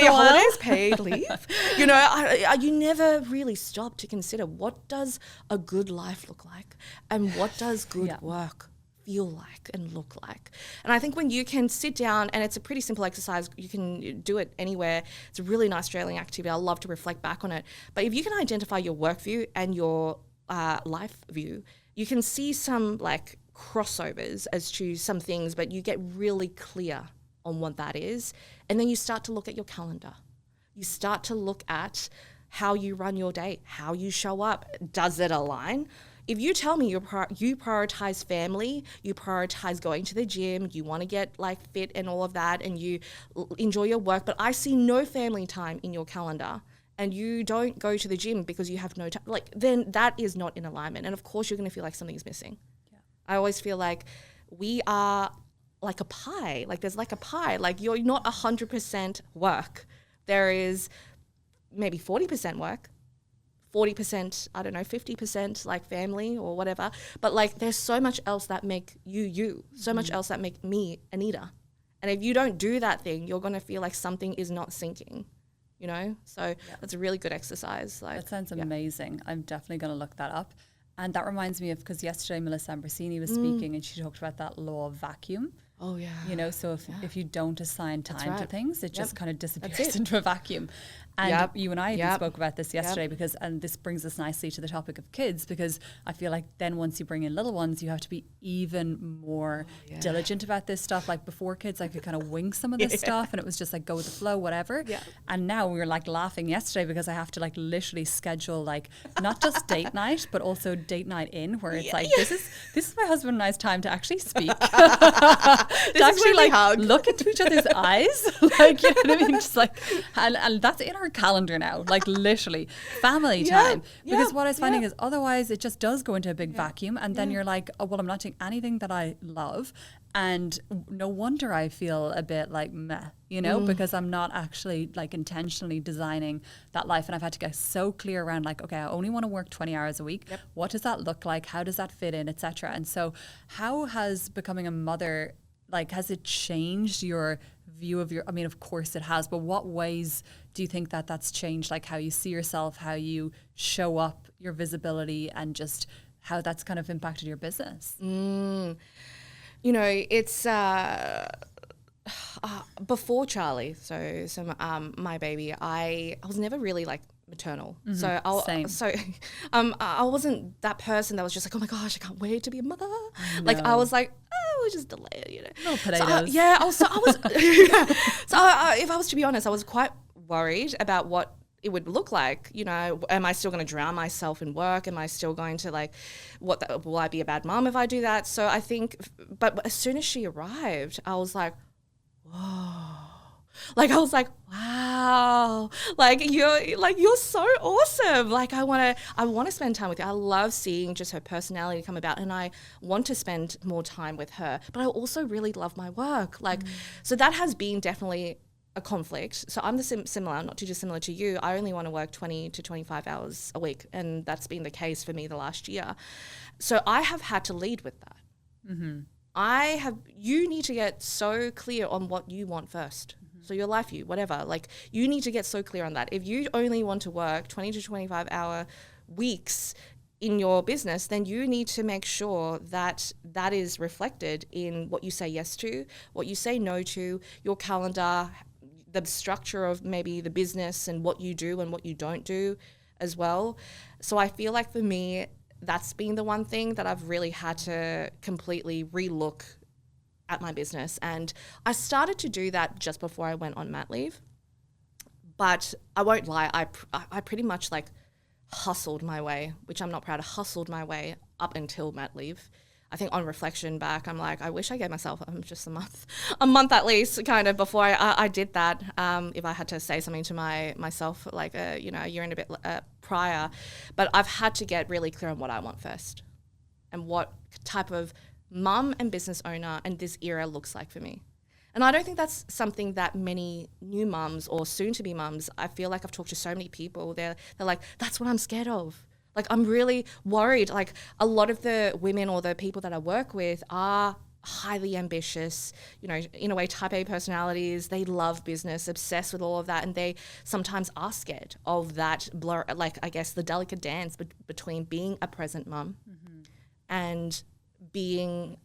holidays, paid leave. You never really stop to consider what does a good life look like and what does good work feel like and look like. And I think when you can sit down, and it's a pretty simple exercise, you can do it anywhere. It's a really nice Australian activity. I love to reflect back on it. But if you can identify your work view and your life view, you can see some like crossovers as to some things, but you get really clear on what that is. And then you start to look at your calendar. You start to look at how you run your day, how you show up. Does it align? If you tell me you prioritize family, you prioritize going to the gym, you want to get like fit and all of that, and you enjoy your work, but I see no family time in your calendar, and you don't go to the gym because you have no time, like then that is not in alignment. And of course you're going to feel like something's missing. I always feel like we are like a pie. Like there's like a pie. Like you're not 100% work. There is maybe 40% work, 40%, I don't know, 50% like family or whatever. But like there's so much else that make you, so much else that make me Anita. And if you don't do that thing, you're going to feel like something is not syncing. So that's a really good exercise. Like, that sounds amazing. I'm definitely going to look that up. And that reminds me of, because yesterday Melissa Ambrosini was speaking and she talked about that law of vacuum. Oh, yeah. So if you don't assign time to things, it just kind of disappears into a vacuum. And you and I even spoke about this yesterday and this brings us nicely to the topic of kids, because I feel like then once you bring in little ones, you have to be even more diligent about this stuff. Like before kids, I could kind of wing some of this stuff and it was just like go with the flow, whatever. Yeah. And now we were like laughing yesterday because I have to like literally schedule like not just date night, but also date night in, where it's like, this is my husband and I's time to actually speak. To actually like look into each other's eyes, like, you know what I mean? Just like, and that's in our calendar now, like literally family time. Because what I was finding is otherwise it just does go into a big vacuum, and then you're like, oh well, I'm not doing anything that I love, and no wonder I feel a bit like meh, because I'm not actually like intentionally designing that life. And I've had to get so clear around like, okay, I only want to work 20 hours a week. What does that look like? How does that fit in, etc. And so how has becoming a mother, like, has it changed your view of I mean, of course it has, but what ways do you think that that's changed, like how you see yourself, how you show up, your visibility, and just how that's kind of impacted your business? It's before Charlie, so my baby, I was never really like maternal. So I wasn't that person that was just like, oh my gosh, I can't wait to be a mother. Like I was like, we'll just delay it, No potatoes. If I was to be honest, I was quite worried about what it would look like. Am I still going to drown myself in work? Am I still going to like, will I be a bad mom if I do that? So I think, but as soon as she arrived, I was like, whoa. Like I was like, wow, like you're so awesome. Like I want to spend time with you. I love seeing just her personality come about, and I want to spend more time with her. But I also really love my work. Like, so that has been definitely a conflict. So I'm not too dissimilar to you. I only want to work 20 to 25 hours a week, and that's been the case for me the last year. So I have had to lead with that. You need to get so clear on what you want first. So your life view, whatever, like you need to get so clear on that. If you only want to work 20 to 25 hour weeks in your business, then you need to make sure that that is reflected in what you say yes to, what you say no to, your calendar, the structure of maybe the business and what you do and what you don't do as well. So I feel like for me, that's been the one thing that I've really had to completely relook at my business. And I started to do that just before I went on mat leave. But I won't lie, I pretty much like hustled my way, which I'm not proud of, hustled my way up until mat leave. I think on reflection back, I'm like, I wish I gave myself just a month at least, kind of before I did that. If I had to say something to myself, like a year and a bit prior, but I've had to get really clear on what I want first, and what type of mum and business owner and this era looks like for me. And I don't think that's something that many new mums or soon-to-be mums, I feel like I've talked to so many people, they're like, that's what I'm scared of. Like, I'm really worried. Like, a lot of the women or the people that I work with are highly ambitious, you know, in a way, type A personalities. They love business, obsessed with all of that. And they sometimes are scared of that blur, like, I guess, the delicate dance between being a present mum and being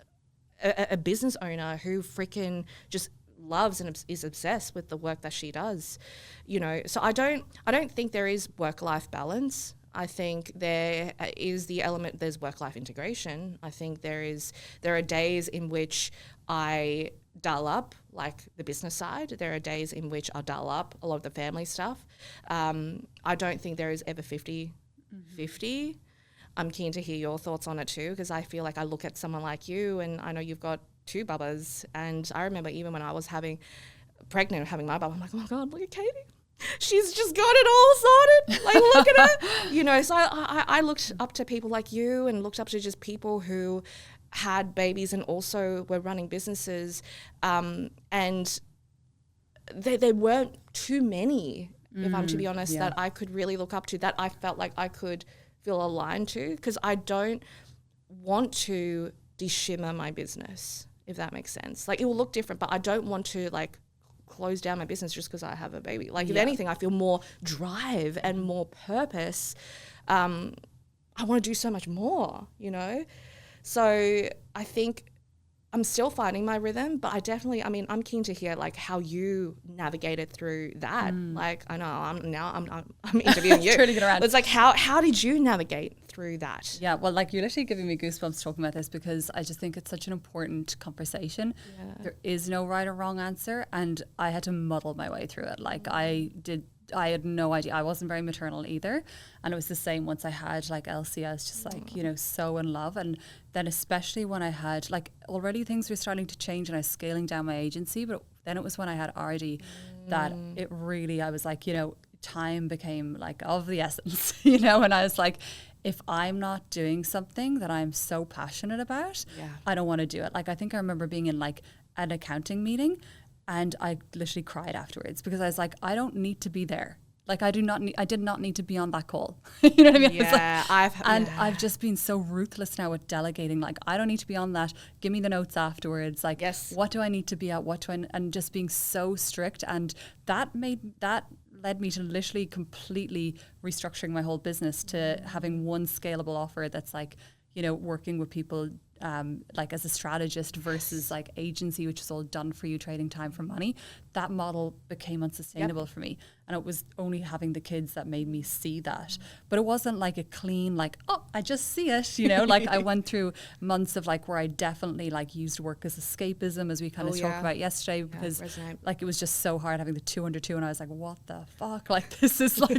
a business owner who freaking just loves and is obsessed with the work that she does, you know. So I don't think there is work-life balance. I think there is the element, there's work-life integration. I think there are days in which I dial up, like the business side. There are days in which I dial up a lot of the family stuff. I don't think there is ever 50-50. I'm keen to hear your thoughts on it too, because I feel like I look at someone like you, and I know you've got 2 bubbas, and I remember even when I was pregnant and having my bubba, I'm like, oh my God, look at Kady. She's just got it all sorted. Like, look at her. You know, so I looked up to people like you, and looked up to just people who had babies and also were running businesses. And there weren't too many, if I'm to be honest, that I could really look up to, that I felt like I could feel aligned to, because I don't want to de-shimmer my business, if that makes sense. Like, it will look different, but I don't want to like close down my business just because I have a baby. Like, if anything, I feel more drive and more purpose. I want to do so much more, you know? So I think I'm still finding my rhythm, but I'm keen to hear like how you navigated through that. Like, I know I'm interviewing you. Trying to get around. It's like, how did you navigate through that? Yeah, well, like, you're literally giving me goosebumps talking about this, because I just think it's such an important conversation. There is no right or wrong answer, and I had to muddle my way through it. Like, I had no idea. I wasn't very maternal either. And it was the same once I had like Elsie. I was just like, you know, so in love. And then especially when I had, like, already things were starting to change and I was scaling down my agency. But then it was when I had Ardy that it really, I was like, you know, time became like of the essence, you know. And I was like, if I'm not doing something that I'm so passionate about, I don't want to do it. Like, I think I remember being in like an accounting meeting, and I literally cried afterwards, because I was like, I don't need to be there. Like, I did not need to be on that call. You know what I mean? Yeah, I've just been so ruthless now with delegating. Like, I don't need to be on that. Give me the notes afterwards. Like, what do I need to be at? And just being so strict. And that led me to literally completely restructuring my whole business to having one scalable offer that's like, you know, working with people like as a strategist versus like agency, which is all done for you, trading time for money. That model became unsustainable for me. And it was only having the kids that made me see that. But it wasn't like a clean, like, oh, I just see it, you know. Like, I went through months of like where I definitely like used work as escapism, as we kind of talked about yesterday, because like it was just so hard having the 2 under 2, and I was like, what the fuck? Like, this is like,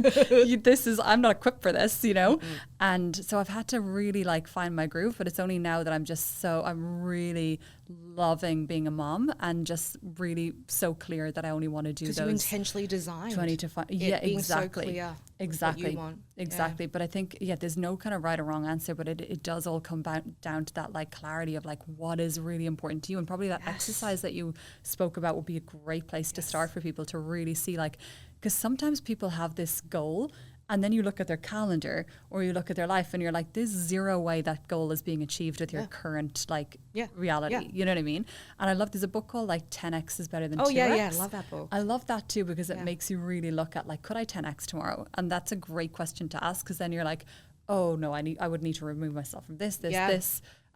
I'm not equipped for this, you know. And so I've had to really like find my groove, but it's only now that I'm really loving being a mom, and just really so clear that I only want to do those. Because you intentionally designed 20 to 5. Yeah, being exactly. So clear exactly. What you want. Exactly. Yeah. But I think, there's no kind of right or wrong answer, but it does all come down to that like clarity of like what is really important to you. And probably that exercise that you spoke about would be a great place to start for people to really see, like, because sometimes people have this goal, and then you look at their calendar or you look at their life and you're like, there's zero way that goal is being achieved with your current like reality. Yeah. You know what I mean? And I love, there's a book called like 10X is better than 2X. Oh yeah, I love that book. I love that too, because it makes you really look at like, could I 10X tomorrow? And that's a great question to ask, because then you're like, oh no, I would need to remove myself from this,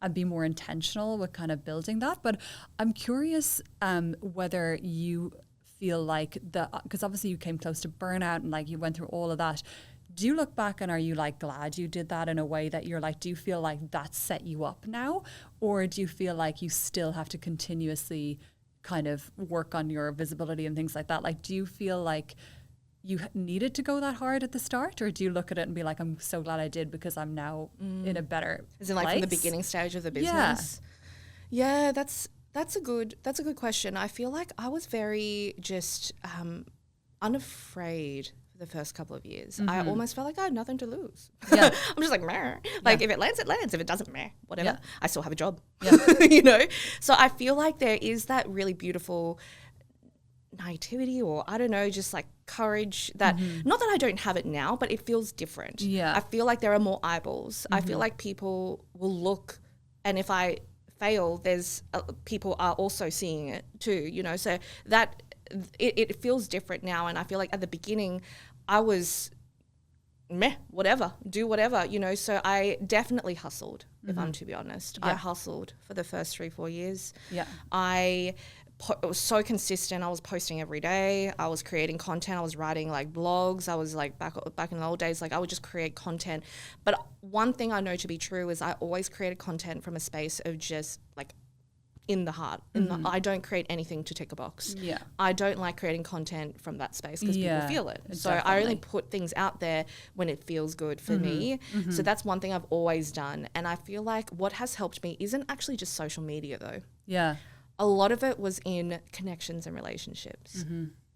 and be more intentional with kind of building that. But I'm curious whether you feel like because obviously you came close to burnout and like you went through all of that. Do you look back and are you like glad you did that in a way that you're like, do you feel like that set you up now? Or do you feel like you still have to continuously kind of work on your visibility and things like that? Like, do you feel like you needed to go that hard at the start, or do you look at it and be like, I'm so glad I did because I'm now in a better Is it like place? From the beginning stage of the business? Yeah, that's a good question. I feel like I was very just unafraid, the first couple of years. I almost felt like I had nothing to lose. Yeah. I'm just like, meh. Like if it lands, it lands. If it doesn't, meh, whatever. Yeah. I still have a job, Yeah. you know? So I feel like there is that really beautiful naivety, or I don't know, just like courage that, not that I don't have it now, but it feels different. Yeah. I feel like there are more eyeballs. I feel like people will look, and if I fail, there's people are also seeing it too, you know? So that it feels different now. And I feel like at the beginning I was meh, whatever, do whatever, you know? So I definitely hustled, if I'm to be honest. I hustled for the first 3-4 years. Yeah. I was so consistent. I was posting every day. I was creating content. I was writing like blogs. I was like back in the old days, like I would just create content. But one thing I know to be true is I always created content from a space of just like in the heart. I don't create anything to tick a box. Yeah. I don't like creating content from that space because people feel it. So I only put things out there when it feels good for me. So that's one thing I've always done. And I feel like what has helped me isn't actually just social media though. Yeah. A lot of it was in connections and relationships.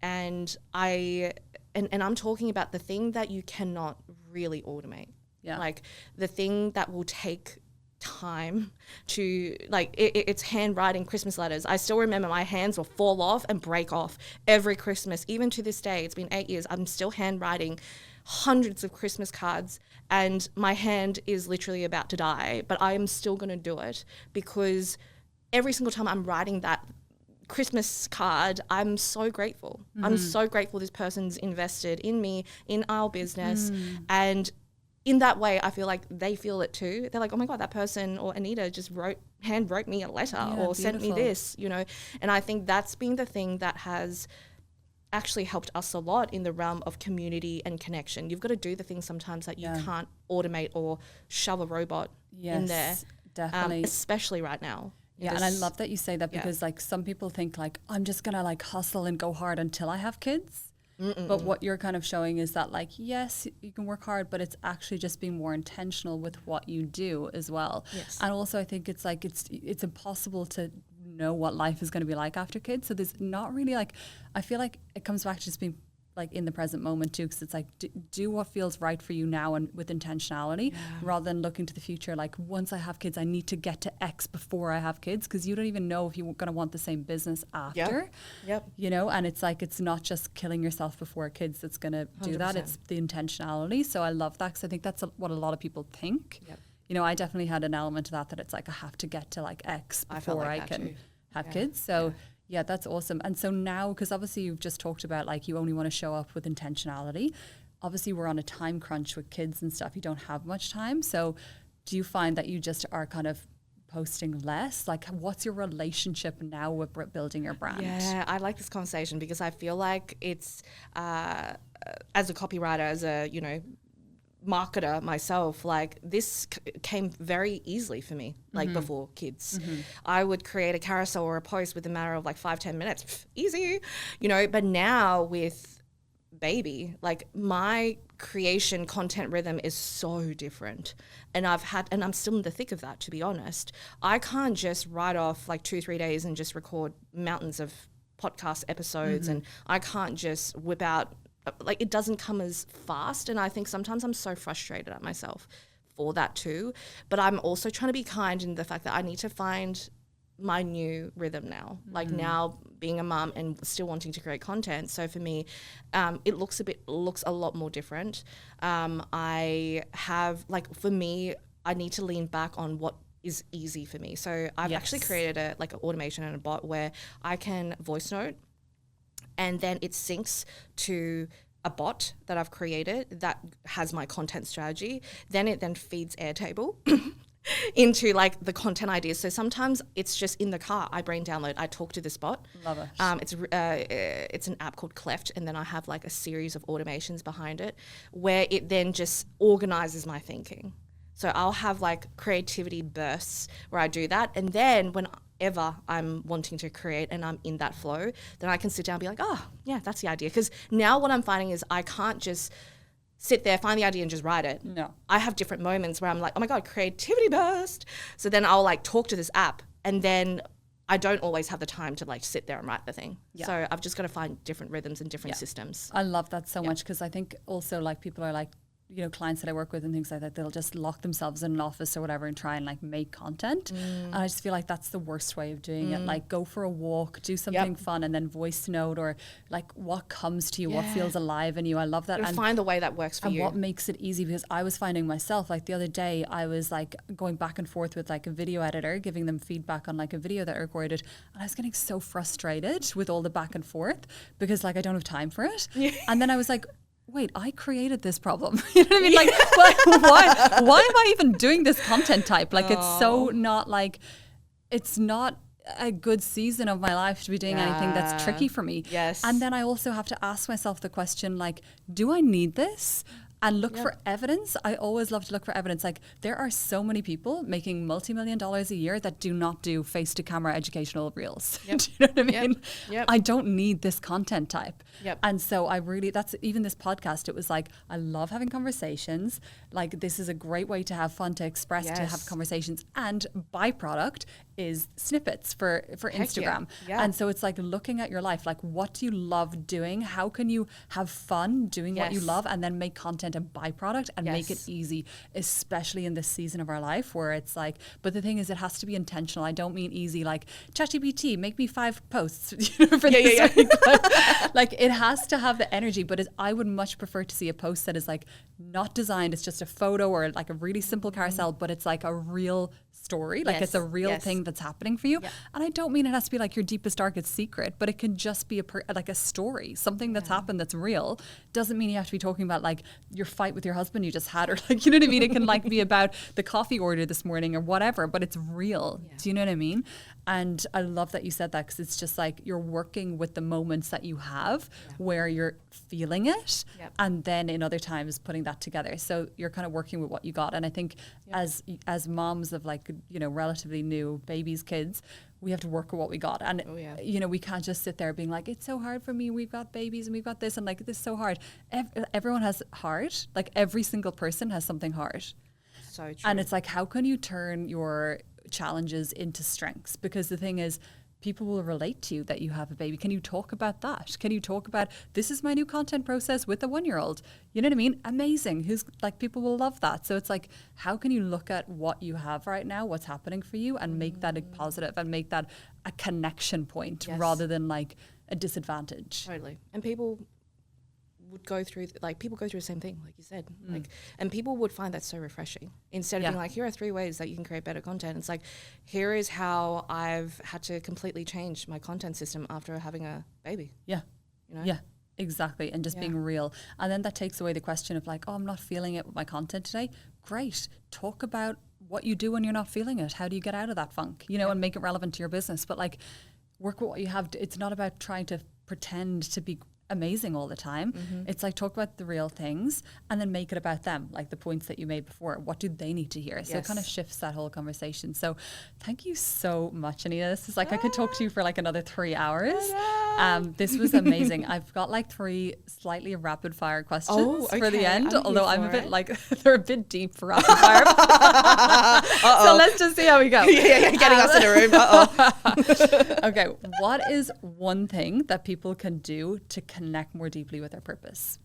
And I'm talking about the thing that you cannot really automate. Yeah. Like the thing that will take time to, like, it's handwriting Christmas letters. I still remember my hands will fall off and break off every Christmas. Even to this day, it's been 8 years, I'm still handwriting hundreds of Christmas cards and my hand is literally about to die, but I am still going to do it because every single time I'm writing that Christmas card, I'm so grateful. I'm so grateful this person's invested in me, in our business. And in that way, I feel like they feel it too. They're like, oh my God, that person or Anita just hand wrote me a letter or sent me this, you know. And I think that's been the thing that has actually helped us a lot in the realm of community and connection. You've got to do the things sometimes that you can't automate or shove a robot in there. Definitely. Especially right now. Yeah, and I love that you say that because like some people think like I'm just gonna like hustle and go hard until I have kids. But what you're kind of showing is that like, yes, you can work hard, but it's actually just being more intentional with what you do as well. Yes. And also I think it's like it's impossible to know what life is going to be like after kids. So there's not really like, I feel like it comes back to just being like in the present moment too, because it's like do what feels right for you now and with intentionality rather than looking to the future like once I have kids I need to get to X before I have kids, because you don't even know if you're going to want the same business after. You know, and it's like it's not just killing yourself before kids that's going to do 100%. That, it's the intentionality. So I love that because I think that's what a lot of people think. You know, I definitely had an element of that it's like I have to get to like X before I can have kids. So yeah, that's awesome. And so now, because obviously you've just talked about like you only want to show up with intentionality. Obviously we're on a time crunch with kids and stuff. You don't have much time. So do you find that you just are kind of posting less? Like what's your relationship now with building your brand? Yeah, I like this conversation because I feel like it's, as a copywriter, as a, you know, marketer myself, like this came very easily for me, like before kids. I would create a carousel or a post within a matter of like 5-10 minutes, easy, you know. But now with baby, like my creation content rhythm is so different, and I'm still in the thick of that, to be honest. I can't just write off like 2-3 days and just record mountains of podcast episodes, and I can't just whip out, like it doesn't come as fast. And I think sometimes I'm so frustrated at myself for that too. But I'm also trying to be kind in the fact that I need to find my new rhythm now, like now being a mum and still wanting to create content. So for me, it looks a lot more different. I have like, for me, I need to lean back on what is easy for me. So I've actually created an automation and a bot where I can voice note, and then it syncs to a bot that I've created that has my content strategy. Then it then feeds Airtable into like the content ideas. So sometimes it's just in the car, I brain download, I talk to this bot. Love it. It's an app called Cleft, and then I have like a series of automations behind it where it then just organizes my thinking. So I'll have like creativity bursts where I do that, and then whenever I'm wanting to create and I'm in that flow, then I can sit down and be like, oh, yeah, that's the idea. Because now what I'm finding is I can't just sit there, find the idea and just write it. No. I have different moments where I'm like, oh my God, creativity burst. So then I'll like talk to this app, and then I don't always have the time to like sit there and write the thing. Yeah. So I've just got to find different rhythms and different systems. I love that so much, because I think also like people are like, you know, clients that I work with and things like that, they'll just lock themselves in an office or whatever and try and like make content. And I just feel like that's the worst way of doing it. Like go for a walk, do something fun, and then voice note, or like what comes to you, what feels alive in you. I love that. And find the way that works for you. And what makes it easy, because I was finding myself like the other day, I was like going back and forth with like a video editor, giving them feedback on like a video that I recorded. And I was getting so frustrated with all the back and forth because like I don't have time for it. And then I was like, wait, I created this problem. You know what I mean? Like, why am I even doing this content type? Like, it's so not like, it's not a good season of my life to be doing anything that's tricky for me. Yes. And then I also have to ask myself the question, like, do I need this? And look for evidence. I always love to look for evidence. Like, there are so many people making multi-million dollars a year that do not do face-to-camera educational reels. Do you know what I mean? I don't need this content type. And so I really, that's even this podcast, it was like, I love having conversations. Like, this is a great way to have fun, to express, to have conversations. And byproduct is snippets for Instagram. And so it's like looking at your life, like, what do you love doing? How can you have fun doing what you love, and then make content a byproduct and make it easy, especially in this season of our life where it's like, but the thing is, it has to be intentional. I don't mean easy, like ChatGPT, make me 5 posts for this week. Like, it has to have the energy, but I would much prefer to see a post that is like not designed, it's just a photo or like a really simple carousel, but it's like a real story, like it's a real thing that's happening for you. And I don't mean it has to be like your deepest, darkest secret, but it can just be like a story, something that's happened that's real. Doesn't mean you have to be talking about like your fight with your husband you just had, or like, you know what I mean? It can like be about the coffee order this morning or whatever, but it's real. Do you know what I mean? And I love that you said that, because it's just like you're working with the moments that you have where you're feeling it, and then in other times putting that together. So you're kind of working with what you got. And I think as moms of like, you know, relatively new babies, kids, we have to work with what we got. And, you know, we can't just sit there being like, it's so hard for me. We've got babies and we've got this, and like, this is so hard. Everyone has hard. Like, every single person has something hard. So true. And it's like, how can you turn your challenges into strengths? Because the thing is, people will relate to you that you have a baby. Can you talk about that? Can you talk about, this is my new content process with a 1-year-old? You know what I mean? Amazing. Who's like, people will love that. So it's like, how can you look at what you have right now, what's happening for you, and make that a positive, and make that a connection point rather than like a disadvantage. Totally. And people would go through, like, people go through the same thing, like you said, like, and people would find that so refreshing. Instead of being like, here are 3 ways that you can create better content, it's like, here is how I've had to completely change my content system after having a baby. You know? Yeah, exactly. And just being real. And then that takes away the question of like, oh, I'm not feeling it with my content today. Great. Talk about what you do when you're not feeling it. How do you get out of that funk, you know, and make it relevant to your business? But like, work with what you have. It's not about trying to pretend to be amazing all the time. It's like, talk about the real things and then make it about them, like the points that you made before. What do they need to hear? So it kind of shifts that whole conversation. So thank you so much, Anita. This is like, I could talk to you for like another 3 hours. This was amazing. I've got like 3 slightly rapid fire questions for the end, although I'm a bit like, they're a bit deep for rapid fire. So let's just see how we go. Getting us in a room. Okay, what is one thing that people can do to connect more deeply with their purpose?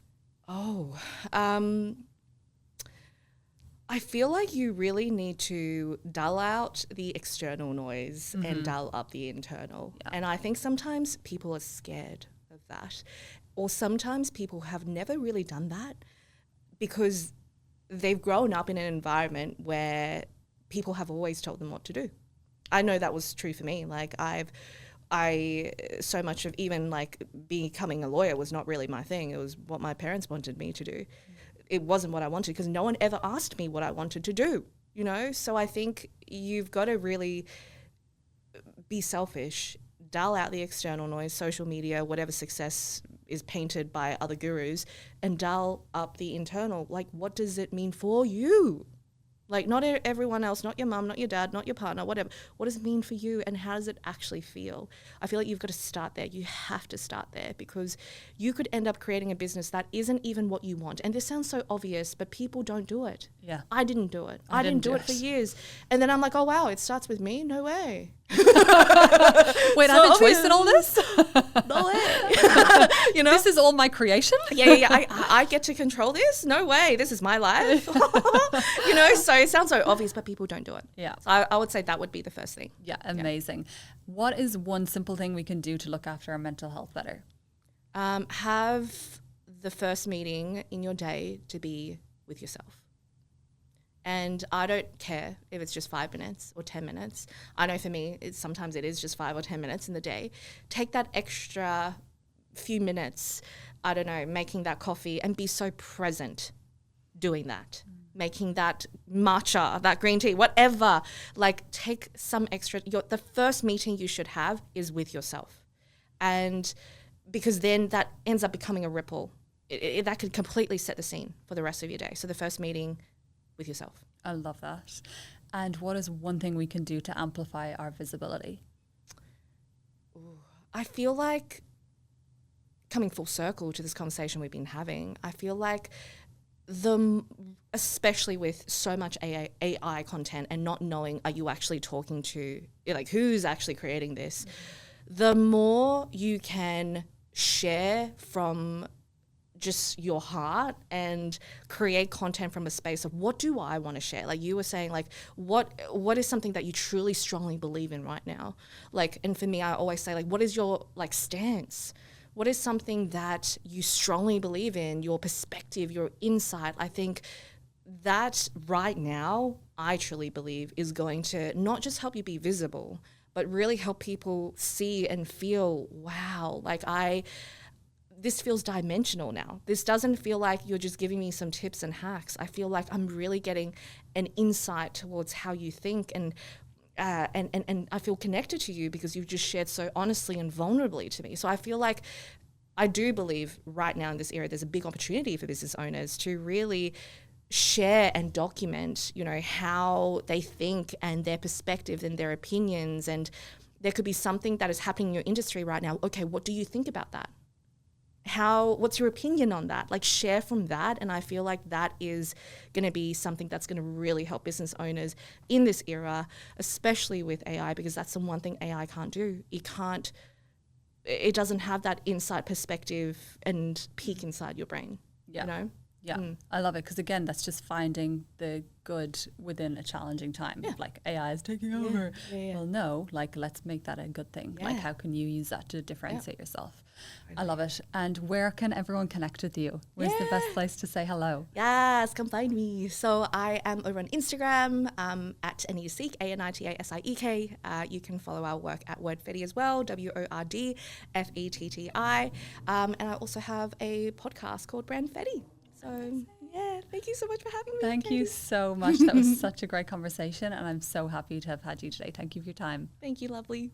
I feel like you really need to dull out the external noise and dull up the internal. And I think sometimes people are scared of that. Or sometimes people have never really done that because they've grown up in an environment where people have always told them what to do. I know that was true for me. Like, so much of even like becoming a lawyer was not really my thing. It was what my parents wanted me to do. It wasn't what I wanted because no one ever asked me what I wanted to do, you know? So I think you've got to really be selfish, dull out the external noise, social media, whatever success is painted by other gurus, and dull up the internal. Like, what does it mean for you? Like not everyone else, not your mum, not your dad, not your partner, whatever. What does it mean for you and how does it actually feel? I feel like you've got to start there. You have to start there because you could end up creating a business that isn't even what you want. And this sounds so obvious, but people don't do it. Yeah. I didn't do it. I didn't do it for years. And then I'm like, oh, wow, it starts with me? No way. Wait, I have a choice in all this? No way. You know? This is all my creation? Yeah. I get to control this? No way. This is my life. You know, so it sounds so obvious, but people don't do it. Yeah. So I would say that would be the first thing. Yeah, amazing. What is one simple thing we can do to look after our mental health better? Have the first meeting in your day to be with yourself. And I don't care if it's just 5 minutes or 10 minutes. I know for me, sometimes it is just 5 or 10 minutes in the day. Take that extra few minutes, I don't know, making that coffee and be so present doing that. Making that matcha, that green tea, whatever. Like take some extra, the first meeting you should have is with yourself. And because then that ends up becoming a ripple. That could completely set the scene for the rest of your day. So the first meeting with yourself. I love that. And what is one thing we can do to amplify our visibility? I feel like coming full circle to this conversation we've been having, I feel like especially with so much AI content and not knowing, are you actually talking to, like, who's actually creating this? The more you can share from just your heart and create content from a space of what do I want to share? Like you were saying, like, what is something that you truly strongly believe in right now? Like, and for me, I always say, like, what is your, like, stance? What is something that you strongly believe in, your perspective, your insight? I think that right now, I truly believe is going to not just help you be visible, but really help people see and feel, wow, like this feels dimensional now. This doesn't feel like you're just giving me some tips and hacks. I feel like I'm really getting an insight towards how you think and I feel connected to you because you've just shared so honestly and vulnerably to me. So I feel like I do believe right now in this era, there's a big opportunity for business owners to really share and document, you know, how they think and their perspective and their opinions. And there could be something that is happening in your industry right now. Okay, what do you think about that? What's your opinion on that? Like, share from that. And I feel like that is going to be something that's going to really help business owners in this era, especially with AI, because that's the one thing AI can't do. It doesn't have that insight perspective and peek inside your brain, you know? Yeah, I love it because, again, that's just finding the good within a challenging time. Yeah. Like, AI is taking over. Yeah. Well, no, like, let's make that a good thing. Yeah. Like, how can you use that to differentiate yourself? I love it. And where can everyone connect with you? Where's the best place to say hello? Yes, come find me. So I am over on Instagram at Anita Siek, ANITA SIEK. You can follow our work at Wordfetti as well, WORDFETTI. And I also have a podcast called Brandfetti. So, yeah, thank you so much for having me. Thank you so much. That was such a great conversation, and I'm so happy to have had you today. Thank you for your time. Thank you, lovely.